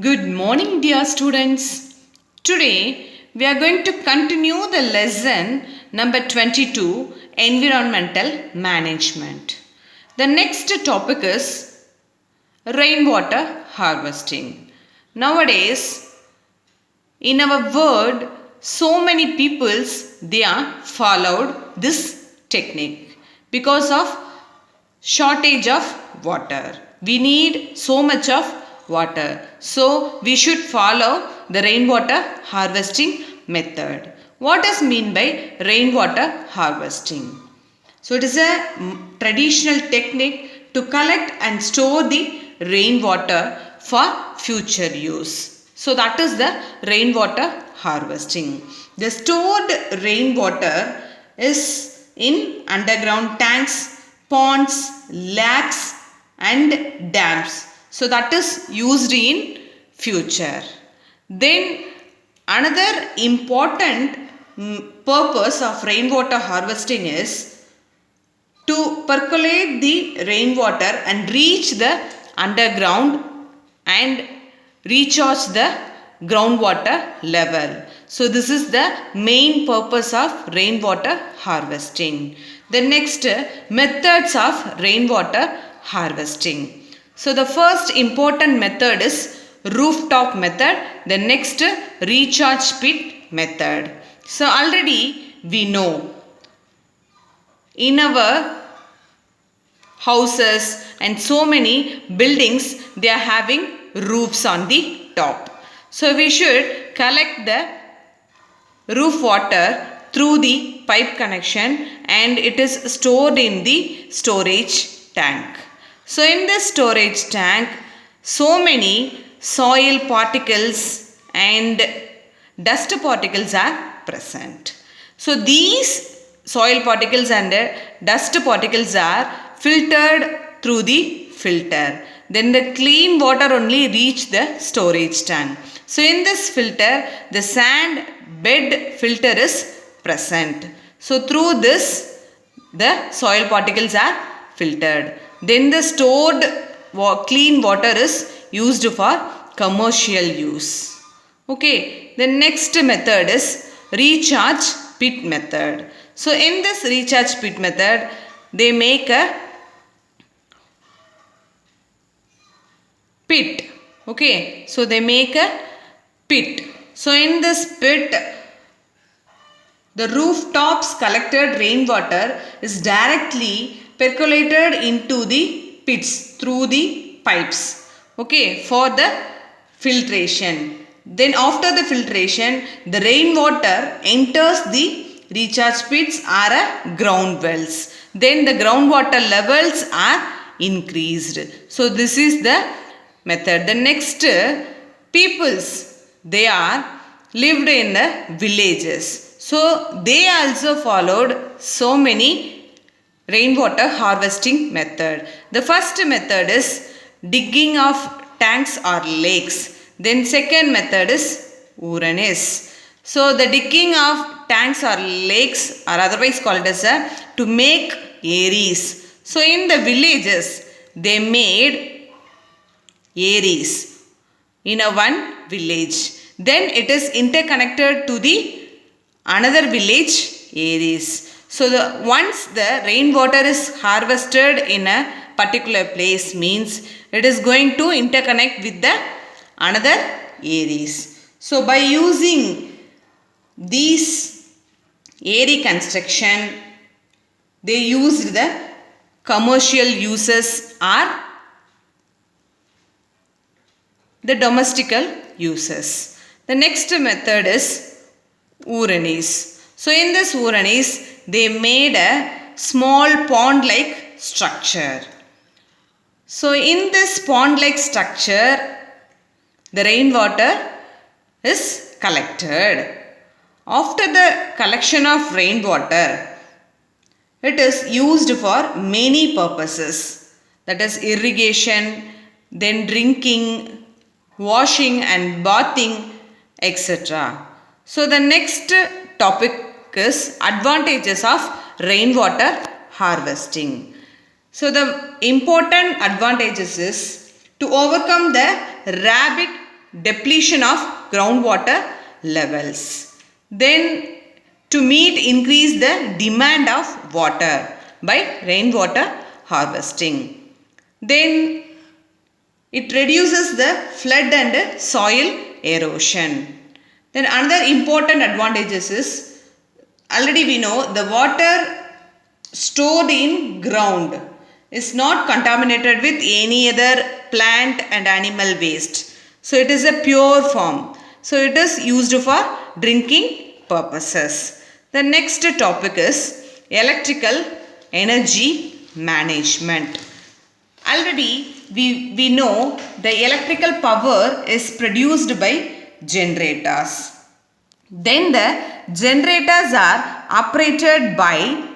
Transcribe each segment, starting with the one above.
Good morning, dear students. Today we are going to continue the lesson number 22, Environmental Management. The next topic is rainwater harvesting. Nowadays, in our world, so many peoples they are followed this technique because of shortage of water. We need so much of water. So we should follow the rainwater harvesting method. What is mean by rainwater harvesting? So it is a traditional technique to collect and store the rainwater for future use. So that is the rainwater harvesting. The stored rainwater is in underground tanks, ponds, lakes and dams. So that is used in future. Then another important purpose of rainwater harvesting is to percolate the rainwater and reach the underground and recharge the groundwater level. So this is the main purpose of rainwater harvesting. The next methods of rainwater harvesting. So the first important method is rooftop method. The next recharge pit method. So already we know in our houses and so many buildings they are having roofs on the top. So we should collect the roof water through the pipe connection and it is stored in the storage tank. So in this storage tank, so many soil particles and dust particles are present. So these soil particles and dust particles are filtered through the filter. Then the clean water only reach the storage tank. So in this filter, the sand bed filter is present. So through this, the soil particles are filtered. Then the stored clean water is used for commercial use. Okay, the next method is recharge pit method. So in this recharge pit method, they make a pit. Okay, so they make a pit. So in this pit, the rooftops collected rainwater is directly percolated into the pits through the pipes. Okay, for the filtration. Then after the filtration, the rainwater enters the recharge pits or ground wells. Then the groundwater levels are increased. So this is the method. The next peoples, they are lived in the villages. So they also followed so many rainwater harvesting method. The first method is digging of tanks or lakes. Then second method is Uranus. So the digging of tanks or lakes are otherwise called as to make aeries. So in the villages they made aeries in a one village. Then it is interconnected to the another village aeries. So once the rainwater is harvested in a particular place means it is going to interconnect with the another aeries. So by using these aerie construction, they used the commercial uses or the domestical uses. The next method is Uranus. So in this Uranus, they made a small pond-like structure. So in this pond-like structure, the rainwater is collected. After the collection of rainwater, it is used for many purposes. That is irrigation, then drinking, washing and bathing, etc. So the next topic is advantages of rainwater harvesting. So the important advantages is to overcome the rapid depletion of groundwater levels. Then to increase the demand of water by rainwater harvesting. Then it reduces the flood and soil erosion. Then another important advantages is, already we know the water stored in ground is not contaminated with any other plant and animal waste. So it is a pure form. So it is used for drinking purposes. The next topic is electrical energy management. Already we know the electrical power is produced by generators. Then the generators are operated by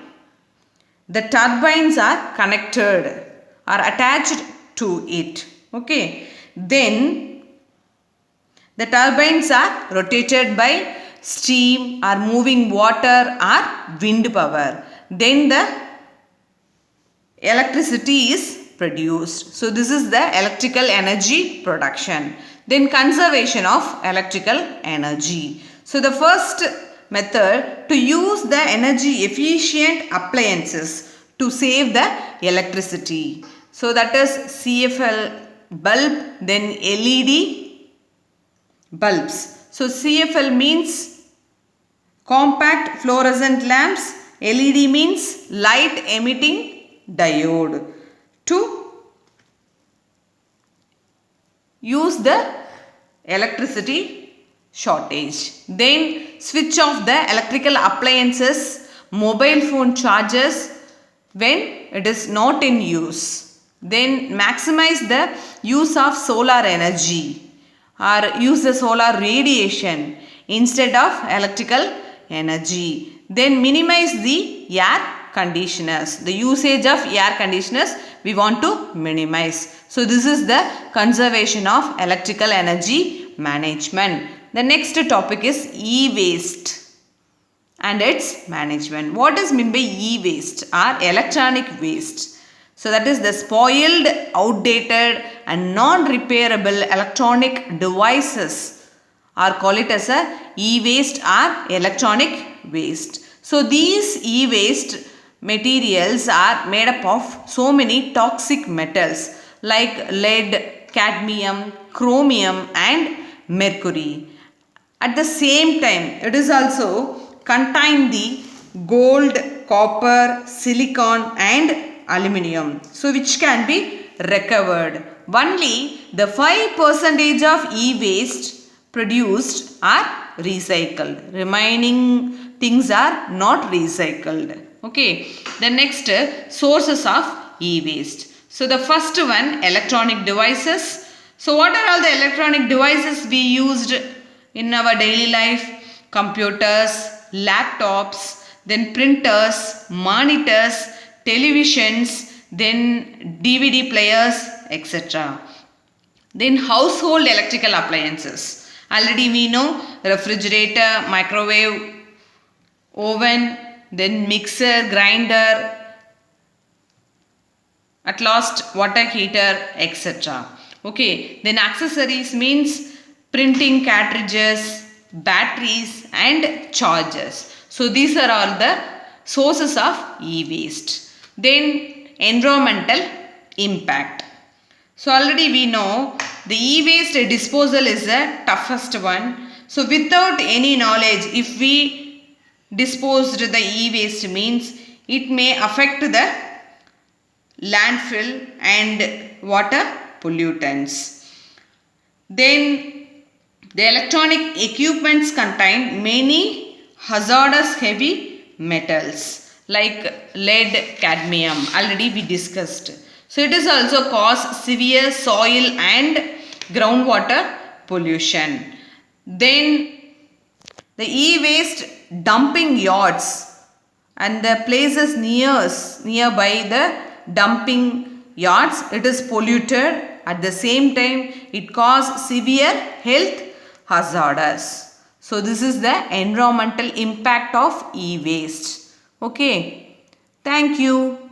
the turbines are connected or attached to it. Okay. Then the turbines are rotated by steam or moving water or wind power. Then the electricity is produced. So this is the electrical energy production. Then conservation of electrical energy. So the first method, to use the energy efficient appliances to save the electricity. So that is CFL bulb, then LED bulbs. So CFL means compact fluorescent lamps, LED means light emitting diode. To use the electricity shortage. Then switch off the electrical appliances, mobile phone chargers when it is not in use. Then maximize the use of solar energy or use the solar radiation instead of electrical energy. Then minimize the air conditioners. The usage of air conditioners we want to minimize. So this is the conservation of electrical energy management. The next topic is e-waste and its management. What is meant by e-waste or electronic waste? So that is the spoiled, outdated and non-repairable electronic devices or call it as a e-waste or electronic waste. So these e-waste materials are made up of so many toxic metals like lead, cadmium, chromium and mercury. At the same time, it is also contain the gold, copper, silicon and aluminium. So which can be recovered. Only the 5% of e-waste produced are recycled. Remaining things are not recycled. Okay. The next sources of e-waste. So the first one, electronic devices. So what are all the electronic devices we used in our daily life? Computers, laptops, then printers, monitors, televisions, then DVD players, etc. Then household electrical appliances. Already we know refrigerator, microwave, oven, then mixer, grinder, at last water heater, etc. Okay, then accessories means printing cartridges, batteries and chargers. So these are all the sources of e-waste. Then environmental impact. So already we know the e-waste disposal is the toughest one. So without any knowledge, if we disposed the e-waste means it may affect the landfill and water pollutants. Then the electronic equipments contain many hazardous heavy metals like lead, cadmium. Already we discussed. So it is also cause severe soil and groundwater pollution. Then the e-waste dumping yards and the places nearby the dumping yards, it is polluted. At the same time, it causes severe health hazards. So this is the environmental impact of e-waste. Okay. Thank you.